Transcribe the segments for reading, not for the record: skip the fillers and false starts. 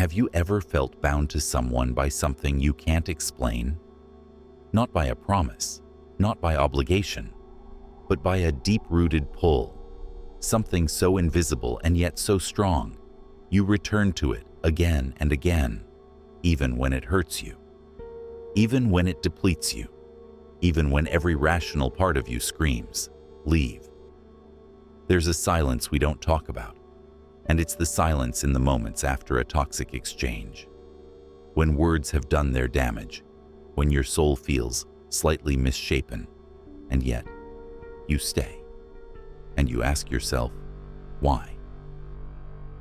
Have you ever felt bound to someone by something you can't explain? Not by a promise, not by obligation, but by a deep-rooted pull, something so invisible and yet so strong. You return to it again and again, even when it hurts you, even when it depletes you, even when every rational part of you screams, leave. There's a silence we don't talk about, and it's the silence in the moments after a toxic exchange. When words have done their damage, when your soul feels slightly misshapen, and yet you stay. And you ask yourself, why?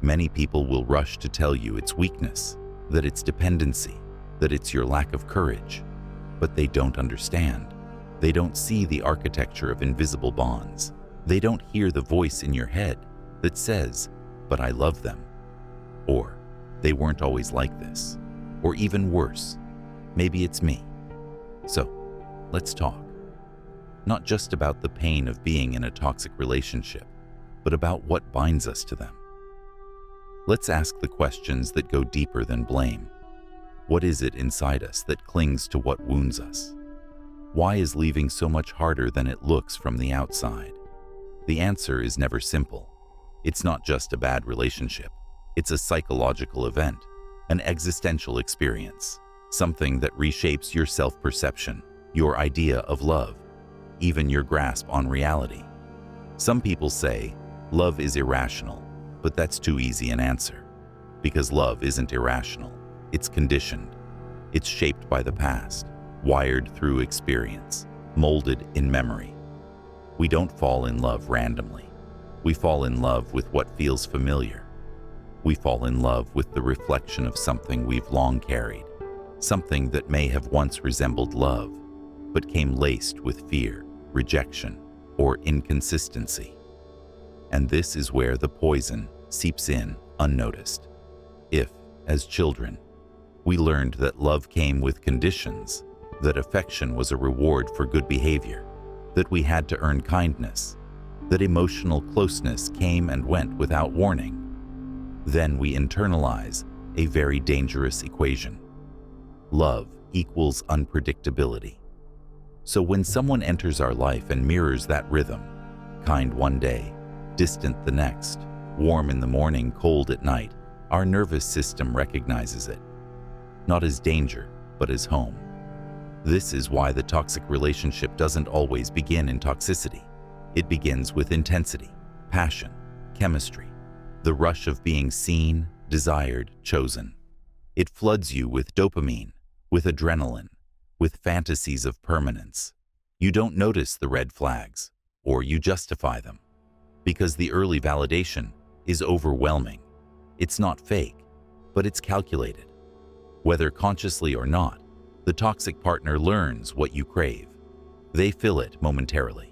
Many people will rush to tell you it's weakness, that it's dependency, that it's your lack of courage, but they don't understand. They don't see the architecture of invisible bonds. They don't hear the voice in your head that says, but I love them, or they weren't always like this, or even worse, maybe it's me. So, let's talk. Not just about the pain of being in a toxic relationship, but about what binds us to them. Let's ask the questions that go deeper than blame. What is it inside us that clings to what wounds us? Why is leaving so much harder than it looks from the outside? The answer is never simple. It's not just a bad relationship. It's a psychological event, an existential experience, something that reshapes your self-perception, your idea of love, even your grasp on reality. Some people say, love is irrational, but that's too easy an answer. Because love isn't irrational. It's conditioned. It's shaped by the past, wired through experience, molded in memory. We don't fall in love randomly. We fall in love with what feels familiar. We fall in love with the reflection of something we've long carried, something that may have once resembled love, but came laced with fear, rejection, or inconsistency. And this is where the poison seeps in unnoticed. If, as children, we learned that love came with conditions, that affection was a reward for good behavior, that we had to earn kindness, that emotional closeness came and went without warning, then we internalize a very dangerous equation. Love equals unpredictability. So when someone enters our life and mirrors that rhythm, kind one day, distant the next, warm in the morning, cold at night, our nervous system recognizes it, not as danger, but as home. This is why the toxic relationship doesn't always begin in toxicity. It begins with intensity, passion, chemistry, the rush of being seen, desired, chosen. It floods you with dopamine, with adrenaline, with fantasies of permanence. You don't notice the red flags, or you justify them, because the early validation is overwhelming. It's not fake, but it's calculated. Whether consciously or not, the toxic partner learns what you crave. They fill it momentarily.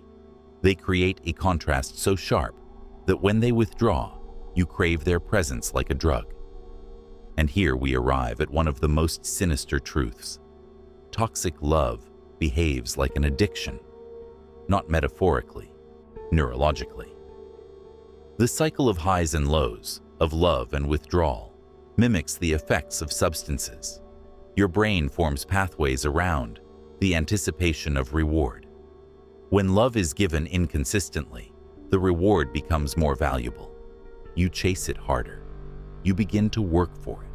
They create a contrast so sharp that when they withdraw, you crave their presence like a drug. And here we arrive at one of the most sinister truths. Toxic love behaves like an addiction, not metaphorically, neurologically. The cycle of highs and lows, of love and withdrawal, mimics the effects of substances. Your brain forms pathways around the anticipation of reward. When love is given inconsistently, the reward becomes more valuable. You chase it harder. You begin to work for it.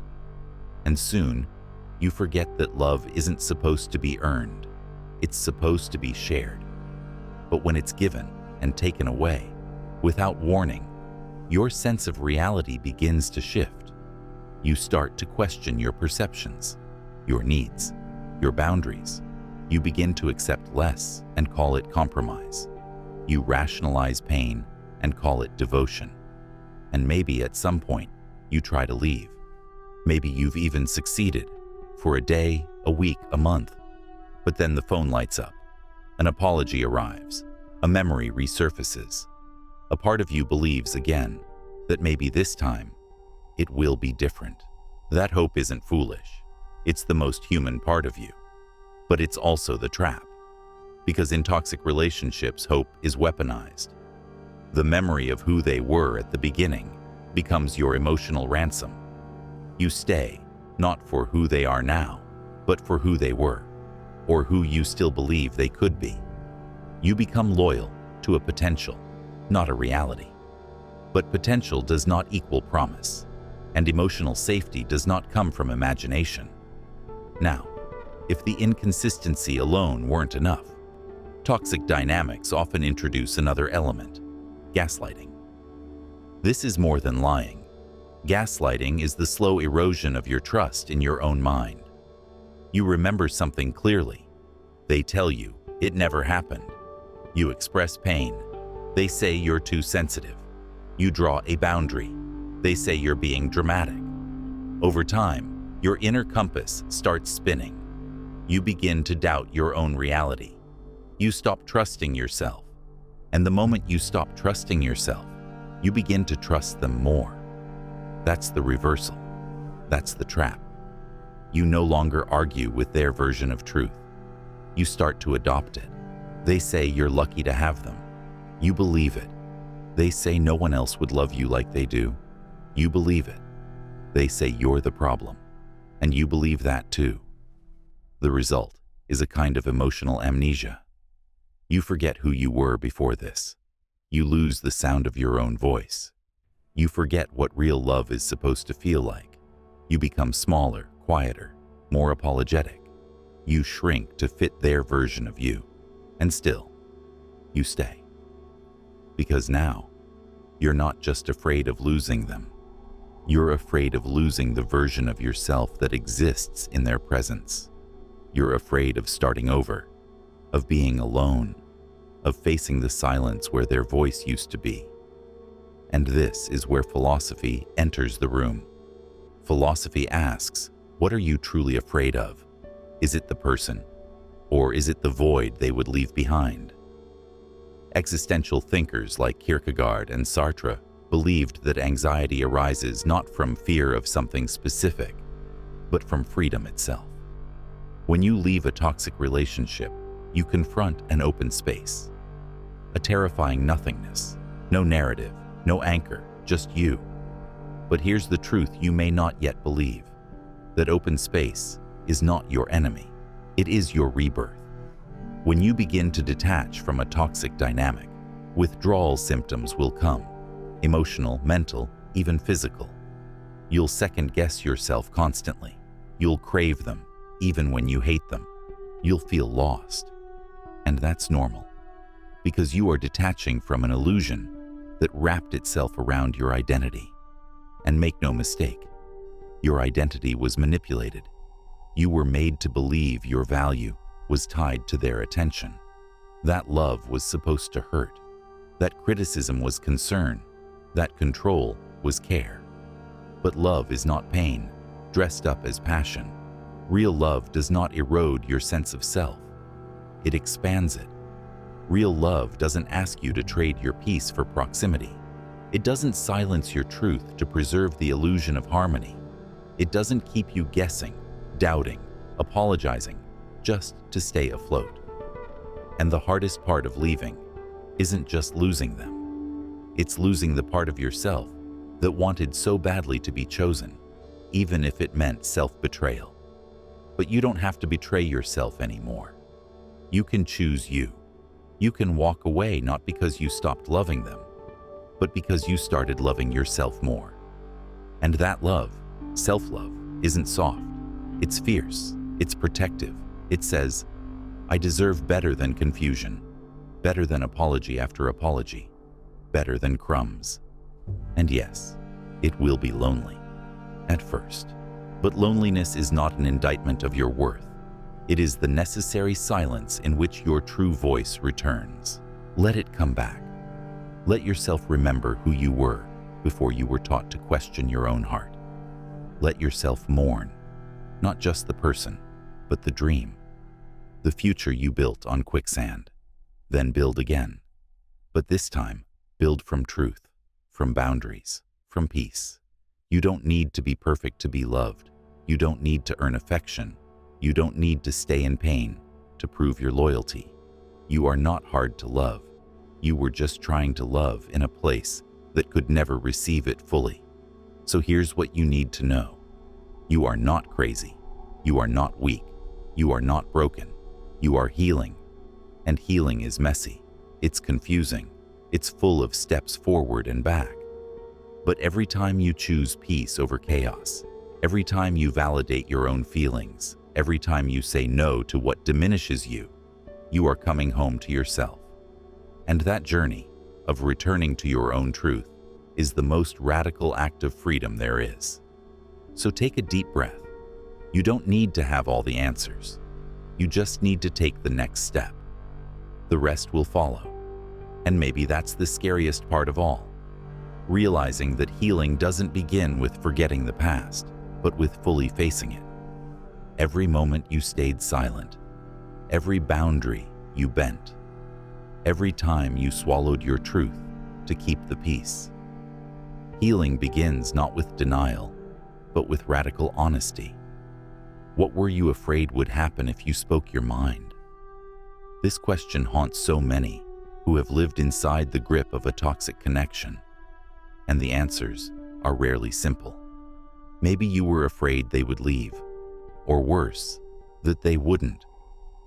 And soon, you forget that love isn't supposed to be earned. It's supposed to be shared. But when it's given and taken away, without warning, your sense of reality begins to shift. You start to question your perceptions, your needs, your boundaries. You begin to accept less and call it compromise. You rationalize pain and call it devotion. And maybe at some point, you try to leave. Maybe you've even succeeded for a day, a week, a month. But then the phone lights up. An apology arrives. A memory resurfaces. A part of you believes again that maybe this time it will be different. That hope isn't foolish. It's the most human part of you. But it's also the trap. Because in toxic relationships, hope is weaponized. The memory of who they were at the beginning becomes your emotional ransom. You stay, not for who they are now, but for who they were, or who you still believe they could be. You become loyal to a potential, not a reality. But potential does not equal promise, and emotional safety does not come from imagination. Now, if the inconsistency alone weren't enough, toxic dynamics often introduce another element: gaslighting. This is more than lying. Gaslighting is the slow erosion of your trust in your own mind. You remember something clearly. They tell you it never happened. You express pain. They say you're too sensitive. You draw a boundary. They say you're being dramatic. Over time, your inner compass starts spinning. You begin to doubt your own reality. You stop trusting yourself. And the moment you stop trusting yourself, you begin to trust them more. That's the reversal. That's the trap. You no longer argue with their version of truth. You start to adopt it. They say you're lucky to have them. You believe it. They say no one else would love you like they do. You believe it. They say you're the problem. And you believe that too. The result is a kind of emotional amnesia. You forget who you were before this. You lose the sound of your own voice. You forget what real love is supposed to feel like. You become smaller, quieter, more apologetic. You shrink to fit their version of you. And still, you stay. Because now, you're not just afraid of losing them. You're afraid of losing the version of yourself that exists in their presence. You're afraid of starting over, of being alone, of facing the silence where their voice used to be. And this is where philosophy enters the room. Philosophy asks, what are you truly afraid of? Is it the person? Or is it the void they would leave behind? Existential thinkers like Kierkegaard and Sartre believed that anxiety arises not from fear of something specific, but from freedom itself. When you leave a toxic relationship, you confront an open space, a terrifying nothingness, no narrative, no anchor, just you. But here's the truth you may not yet believe, that open space is not your enemy, it is your rebirth. When you begin to detach from a toxic dynamic, withdrawal symptoms will come, emotional, mental, even physical. You'll second-guess yourself constantly. You'll crave them, even when you hate them. You'll feel lost. And that's normal, because you are detaching from an illusion that wrapped itself around your identity. And make no mistake, your identity was manipulated. You were made to believe your value was tied to their attention. That love was supposed to hurt. That criticism was concern. That control was care. But love is not pain, dressed up as passion. Real love does not erode your sense of self. It expands it. Real love doesn't ask you to trade your peace for proximity. It doesn't silence your truth to preserve the illusion of harmony. It doesn't keep you guessing, doubting, apologizing, just to stay afloat. And the hardest part of leaving isn't just losing them. It's losing the part of yourself that wanted so badly to be chosen, even if it meant self-betrayal. But you don't have to betray yourself anymore. You can choose you. You can walk away not because you stopped loving them, but because you started loving yourself more. And that love, self-love, isn't soft. It's fierce. It's protective. It says, I deserve better than confusion, better than apology after apology, better than crumbs. And yes, it will be lonely at first. But loneliness is not an indictment of your worth. It is the necessary silence in which your true voice returns. Let it come back. Let yourself remember who you were before you were taught to question your own heart. Let yourself mourn, not just the person, but the dream, the future you built on quicksand. Then build again. But this time, build from truth, from boundaries, from peace. You don't need to be perfect to be loved. You don't need to earn affection. You don't need to stay in pain to prove your loyalty. You are not hard to love. You were just trying to love in a place that could never receive it fully. So here's what you need to know. You are not crazy. You are not weak. You are not broken. You are healing. And healing is messy. It's confusing. It's full of steps forward and back. But every time you choose peace over chaos, every time you validate your own feelings, every time you say no to what diminishes you, you are coming home to yourself. And that journey of returning to your own truth is the most radical act of freedom there is. So take a deep breath. You don't need to have all the answers. You just need to take the next step. The rest will follow. And maybe that's the scariest part of all. Realizing that healing doesn't begin with forgetting the past, but with fully facing it. Every moment you stayed silent, every boundary you bent, every time you swallowed your truth to keep the peace. Healing begins not with denial, but with radical honesty. What were you afraid would happen if you spoke your mind? This question haunts so many who have lived inside the grip of a toxic connection. And the answers are rarely simple. Maybe you were afraid they would leave, or worse, that they wouldn't,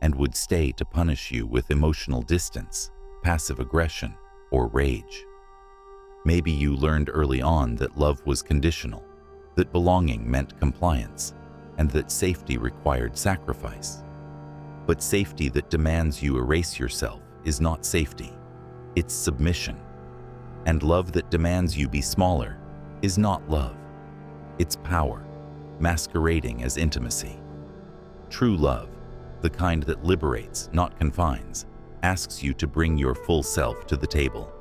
and would stay to punish you with emotional distance, passive aggression, or rage. Maybe you learned early on that love was conditional, that belonging meant compliance, and that safety required sacrifice. But safety that demands you erase yourself is not safety, it's submission. And love that demands you be smaller is not love, it's power, masquerading as intimacy. True love, the kind that liberates, not confines, asks you to bring your full self to the table.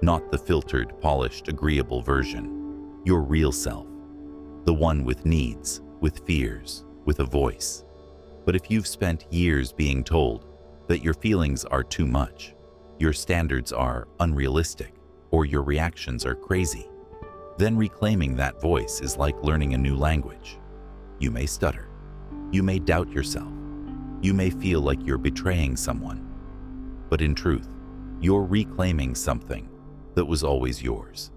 Not the filtered, polished, agreeable version, your real self, the one with needs, with fears, with a voice. But if you've spent years being told that your feelings are too much, your standards are unrealistic, or your reactions are crazy, then reclaiming that voice is like learning a new language. You may stutter. You may doubt yourself. You may feel like you're betraying someone. But in truth, you're reclaiming something that was always yours.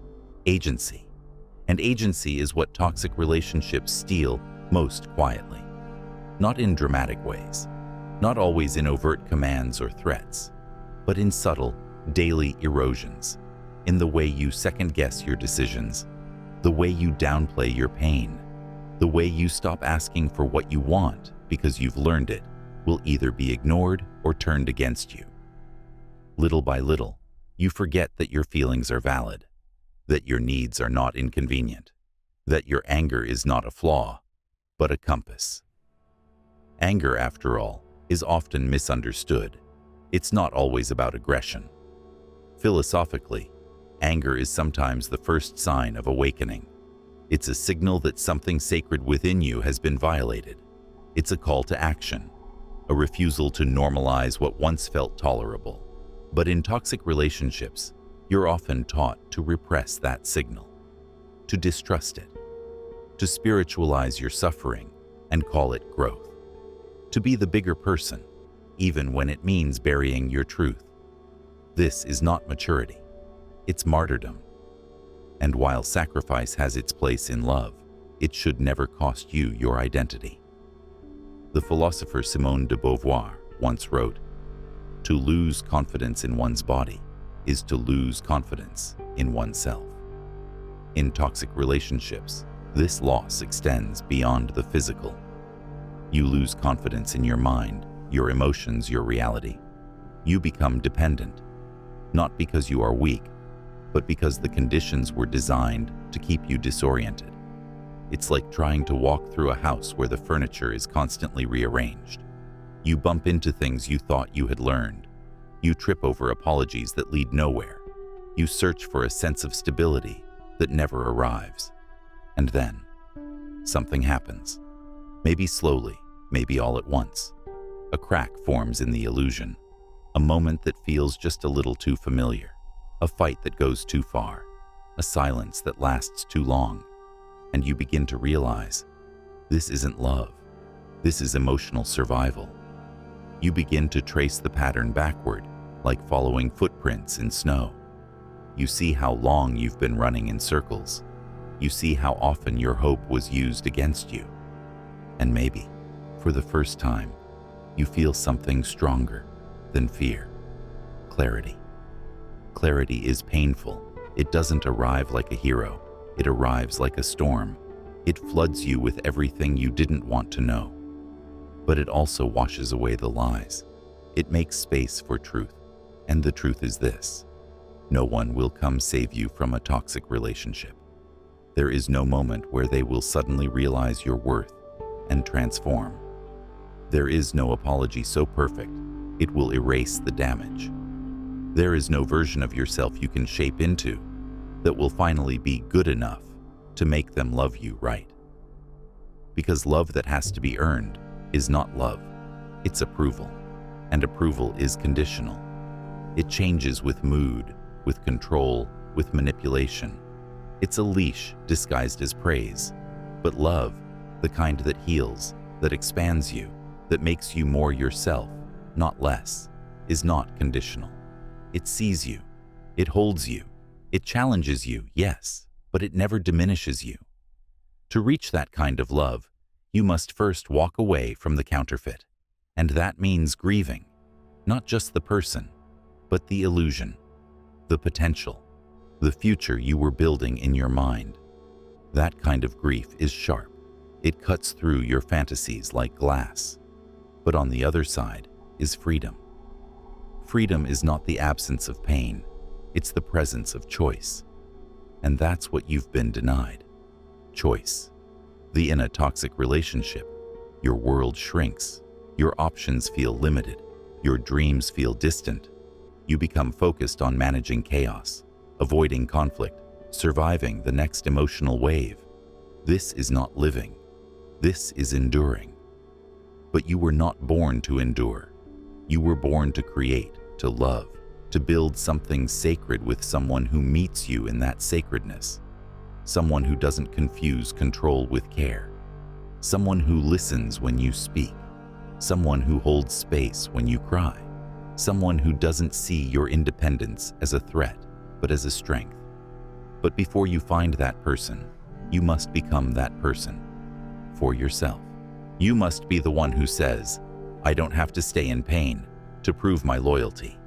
Agency. And agency is what toxic relationships steal most quietly. Not in dramatic ways, not always in overt commands or threats, but in subtle, daily erosions, in the way you second-guess your decisions, the way you downplay your pain, the way you stop asking for what you want because you've learned it will either be ignored or turned against you. Little by little, you forget that your feelings are valid, that your needs are not inconvenient, that your anger is not a flaw, but a compass. Anger, after all, is often misunderstood. It's not always about aggression. Philosophically, anger is sometimes the first sign of awakening. It's a signal that something sacred within you has been violated. It's a call to action, a refusal to normalize what once felt tolerable. But in toxic relationships, you're often taught to repress that signal, to distrust it, to spiritualize your suffering and call it growth, to be the bigger person, even when it means burying your truth. This is not maturity, it's martyrdom. And while sacrifice has its place in love, it should never cost you your identity. The philosopher Simone de Beauvoir once wrote, "To lose confidence in one's body is to lose confidence in oneself." In toxic relationships, this loss extends beyond the physical. You lose confidence in your mind, your emotions, your reality. You become dependent, not because you are weak, but because the conditions were designed to keep you disoriented. It's like trying to walk through a house where the furniture is constantly rearranged. You bump into things you thought you had learned. You trip over apologies that lead nowhere. You search for a sense of stability that never arrives. And then, something happens. Maybe slowly, maybe all at once. A crack forms in the illusion. A moment that feels just a little too familiar. A fight that goes too far. A silence that lasts too long. And you begin to realize, this isn't love. This is emotional survival. You begin to trace the pattern backward, like following footprints in snow. You see how long you've been running in circles, You see how often your hope was used against you. And maybe, for the first time, you feel something stronger than fear. Clarity. Clarity is painful. It doesn't arrive like a hero. It arrives like a storm. It floods you with everything you didn't want to know. But it also washes away the lies. It makes space for truth. And the truth is this: no one will come save you from a toxic relationship. There is no moment where they will suddenly realize your worth and transform. There is no apology so perfect it will erase the damage. There is no version of yourself you can shape into that will finally be good enough to make them love you right. Because love that has to be earned is not love, it's approval. And approval is conditional. It changes with mood, with control, with manipulation. It's a leash disguised as praise. But love, the kind that heals, that expands you, that makes you more yourself, not less, is not conditional. It sees you, it holds you, it challenges you, yes, but it never diminishes you. To reach that kind of love, you must first walk away from the counterfeit. And that means grieving, not just the person, but the illusion, the potential, the future you were building in your mind. That kind of grief is sharp. It cuts through your fantasies like glass. But on the other side is freedom. Freedom is not the absence of pain, it's the presence of choice. And that's what you've been denied: choice. In a toxic relationship, your world shrinks, your options feel limited, your dreams feel distant. You become focused on managing chaos, avoiding conflict, surviving the next emotional wave. This is not living. This is enduring. But you were not born to endure. You were born to create, to love, to build something sacred with someone who meets you in that sacredness. Someone who doesn't confuse control with care. Someone who listens when you speak. Someone who holds space when you cry. Someone who doesn't see your independence as a threat, but as a strength. But before you find that person, you must become that person for yourself. You must be the one who says, I don't have to stay in pain to prove my loyalty.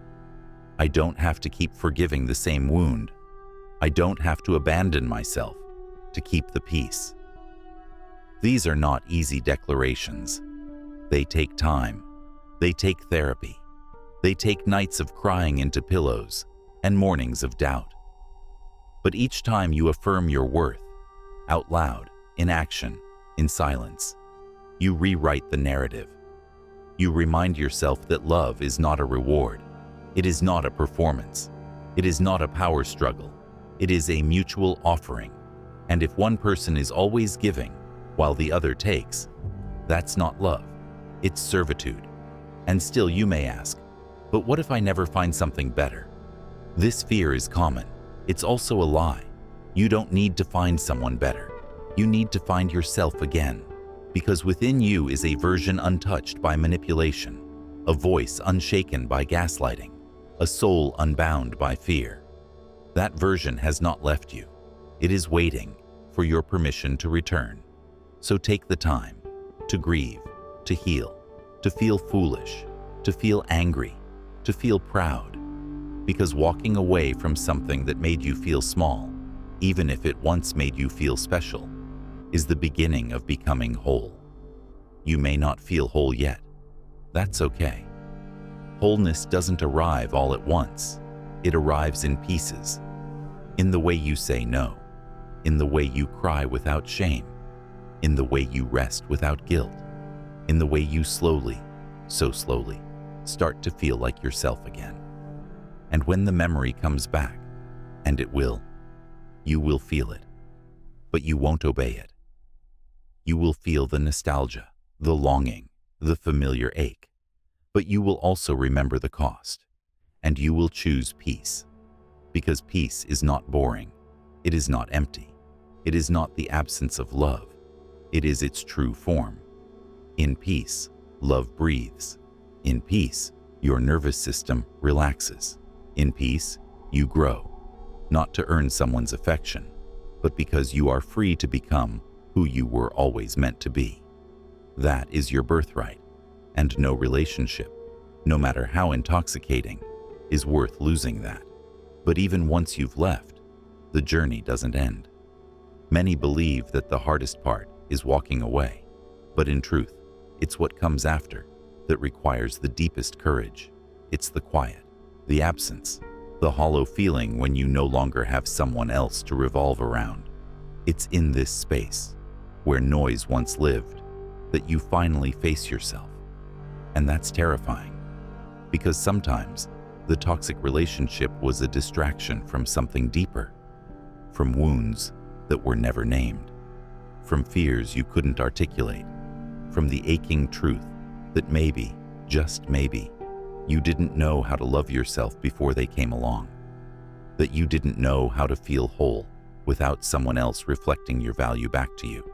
I don't have to keep forgiving the same wound. I don't have to abandon myself to keep the peace. These are not easy declarations. They take time. They take therapy. They take nights of crying into pillows and mornings of doubt. But each time you affirm your worth, out loud, in action, in silence, you rewrite the narrative. You remind yourself that love is not a reward. It is not a performance. It is not a power struggle. It is a mutual offering. And if one person is always giving while the other takes, that's not love. It's servitude. And still you may ask, but what if I never find something better? This fear is common. It's also a lie. You don't need to find someone better. You need to find yourself again. Because within you is a version untouched by manipulation, a voice unshaken by gaslighting, a soul unbound by fear. That version has not left you. It is waiting for your permission to return. So take the time to grieve, to heal, to feel foolish, to feel angry, to feel proud. Because walking away from something that made you feel small, even if it once made you feel special, is the beginning of becoming whole. You may not feel whole yet. That's okay. Wholeness doesn't arrive all at once. It arrives in pieces. In the way you say no. In the way you cry without shame. In the way you rest without guilt. In the way you slowly, so slowly, start to feel like yourself again. And when the memory comes back, and it will, you will feel it, but you won't obey it. You will feel the nostalgia, the longing, the familiar ache, but you will also remember the cost, and you will choose peace. Because peace is not boring, it is not empty, it is not the absence of love, it is its true form. In peace, love breathes. In peace, your nervous system relaxes. In peace, you grow, not to earn someone's affection, but because you are free to become who you were always meant to be. That is your birthright, and no relationship, no matter how intoxicating, is worth losing that. But even once you've left, the journey doesn't end. Many believe that the hardest part is walking away, but in truth, it's what comes after that requires the deepest courage. It's the quiet, the absence, the hollow feeling when you no longer have someone else to revolve around. It's in this space, where noise once lived, that you finally face yourself. And that's terrifying, because sometimes the toxic relationship was a distraction from something deeper, from wounds that were never named, from fears you couldn't articulate, from the aching truth that maybe, just maybe, you didn't know how to love yourself before they came along, that you didn't know how to feel whole without someone else reflecting your value back to you.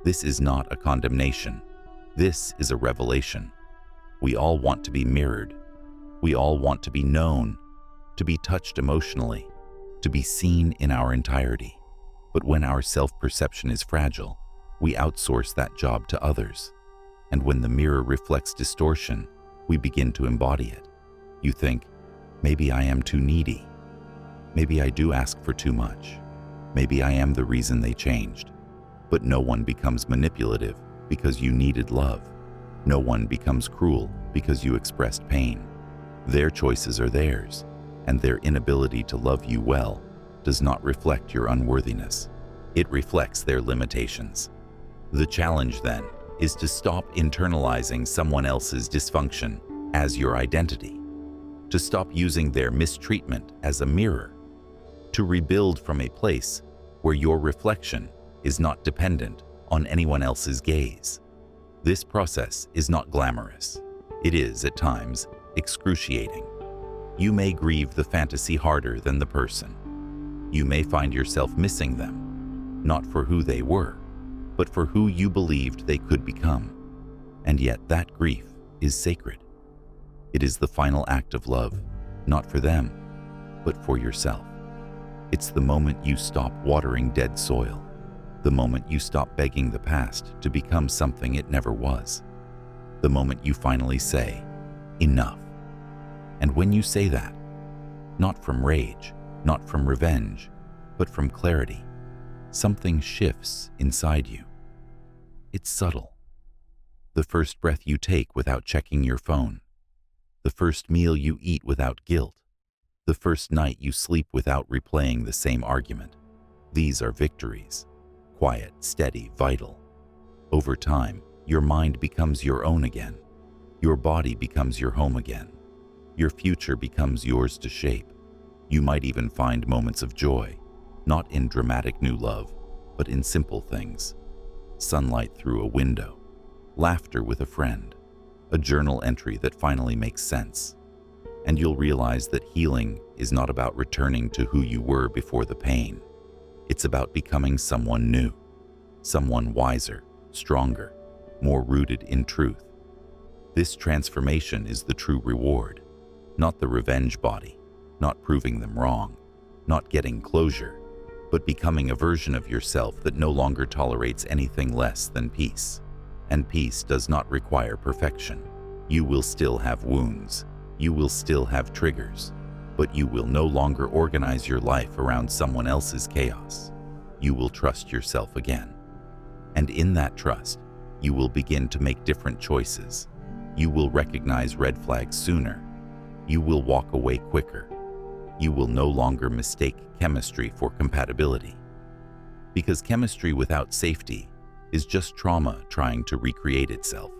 This is not a condemnation. This is a revelation. We all want to be mirrored. We all want to be known, to be touched emotionally, to be seen in our entirety. But when our self-perception is fragile, we outsource that job to others. And when the mirror reflects distortion, we begin to embody it. You think, maybe I am too needy. Maybe I do ask for too much. Maybe I am the reason they changed. But no one becomes manipulative because you needed love. No one becomes cruel because you expressed pain. Their choices are theirs, and their inability to love you well does not reflect your unworthiness. It reflects their limitations. The challenge, then, is to stop internalizing someone else's dysfunction as your identity, to stop using their mistreatment as a mirror, to rebuild from a place where your reflection is not dependent on anyone else's gaze. This process is not glamorous. It is, at times, excruciating. You may grieve the fantasy harder than the person. You may find yourself missing them, not for who they were, but for who you believed they could become. And yet that grief is sacred. It is the final act of love, not for them, but for yourself. It's the moment you stop watering dead soil, the moment you stop begging the past to become something it never was, the moment you finally say, enough. And when you say that, not from rage, not from revenge, but from clarity, something shifts inside you. It's subtle. The first breath you take without checking your phone, the first meal you eat without guilt, the first night you sleep without replaying the same argument. These are victories, quiet, steady, vital. Over time, your mind becomes your own again. Your body becomes your home again. Your future becomes yours to shape. You might even find moments of joy, not in dramatic new love, but in simple things. Sunlight through a window, laughter with a friend, a journal entry that finally makes sense. And you'll realize that healing is not about returning to who you were before the pain. It's about becoming someone new, someone wiser, stronger, more rooted in truth. This transformation is the true reward, not the revenge body, not proving them wrong, not getting closure, but becoming a version of yourself that no longer tolerates anything less than peace. And peace does not require perfection. You will still have wounds. You will still have triggers, but you will no longer organize your life around someone else's chaos. You will trust yourself again. And in that trust, you will begin to make different choices. You will recognize red flags sooner. You will walk away quicker. You will no longer mistake chemistry for compatibility. Because chemistry without safety is just trauma trying to recreate itself.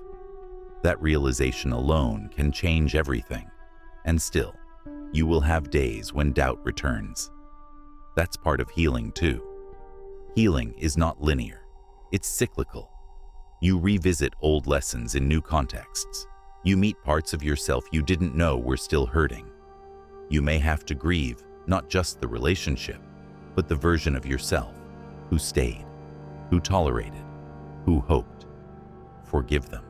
That realization alone can change everything. And still, you will have days when doubt returns. That's part of healing too. Healing is not linear. It's cyclical. You revisit old lessons in new contexts. You meet parts of yourself you didn't know were still hurting. You may have to grieve not just the relationship, but the version of yourself who stayed, who tolerated, who hoped. Forgive them.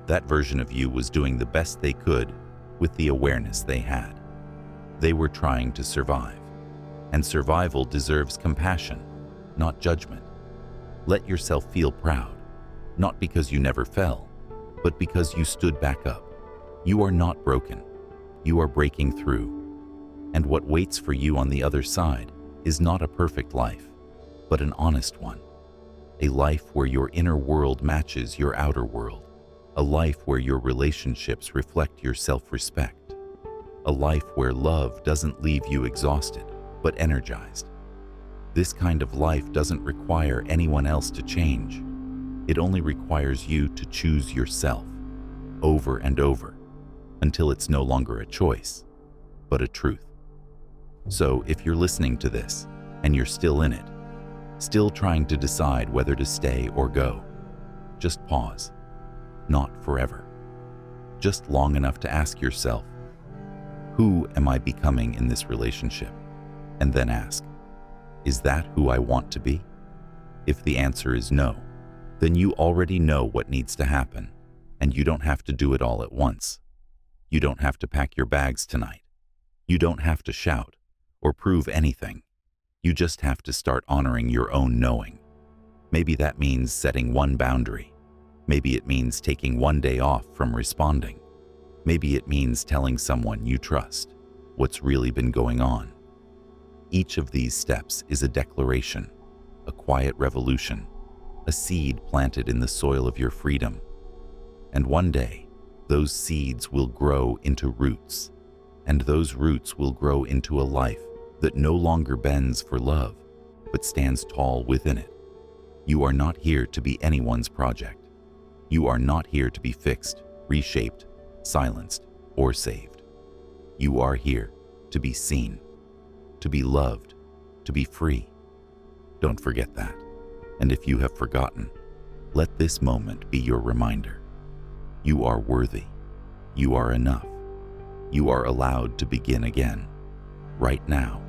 That version of you was doing the best they could with the awareness they had. They were trying to survive. And survival deserves compassion, not judgment. Let yourself feel proud, not because you never fell, but because you stood back up. You are not broken. You are breaking through. And what waits for you on the other side is not a perfect life, but an honest one. A life where your inner world matches your outer world. A life where your relationships reflect your self-respect. A life where love doesn't leave you exhausted, but energized. This kind of life doesn't require anyone else to change. It only requires you to choose yourself over and over until it's no longer a choice, but a truth. So if you're listening to this and you're still in it, still trying to decide whether to stay or go, just pause. Not forever. Just long enough to ask yourself, who am I becoming in this relationship? And then ask, is that who I want to be? If the answer is no, then you already know what needs to happen, and you don't have to do it all at once. You don't have to pack your bags tonight. You don't have to shout or prove anything. You just have to start honoring your own knowing. Maybe that means setting one boundary. Maybe it means taking one day off from responding. Maybe it means telling someone you trust what's really been going on. Each of these steps is a declaration, a quiet revolution, a seed planted in the soil of your freedom. And one day, those seeds will grow into roots, and those roots will grow into a life that no longer bends for love, but stands tall within it. You are not here to be anyone's project. You are not here to be fixed, reshaped, silenced, or saved. You are here to be seen, to be loved, to be free. Don't forget that. And if you have forgotten, let this moment be your reminder. You are worthy. You are enough. You are allowed to begin again, right now.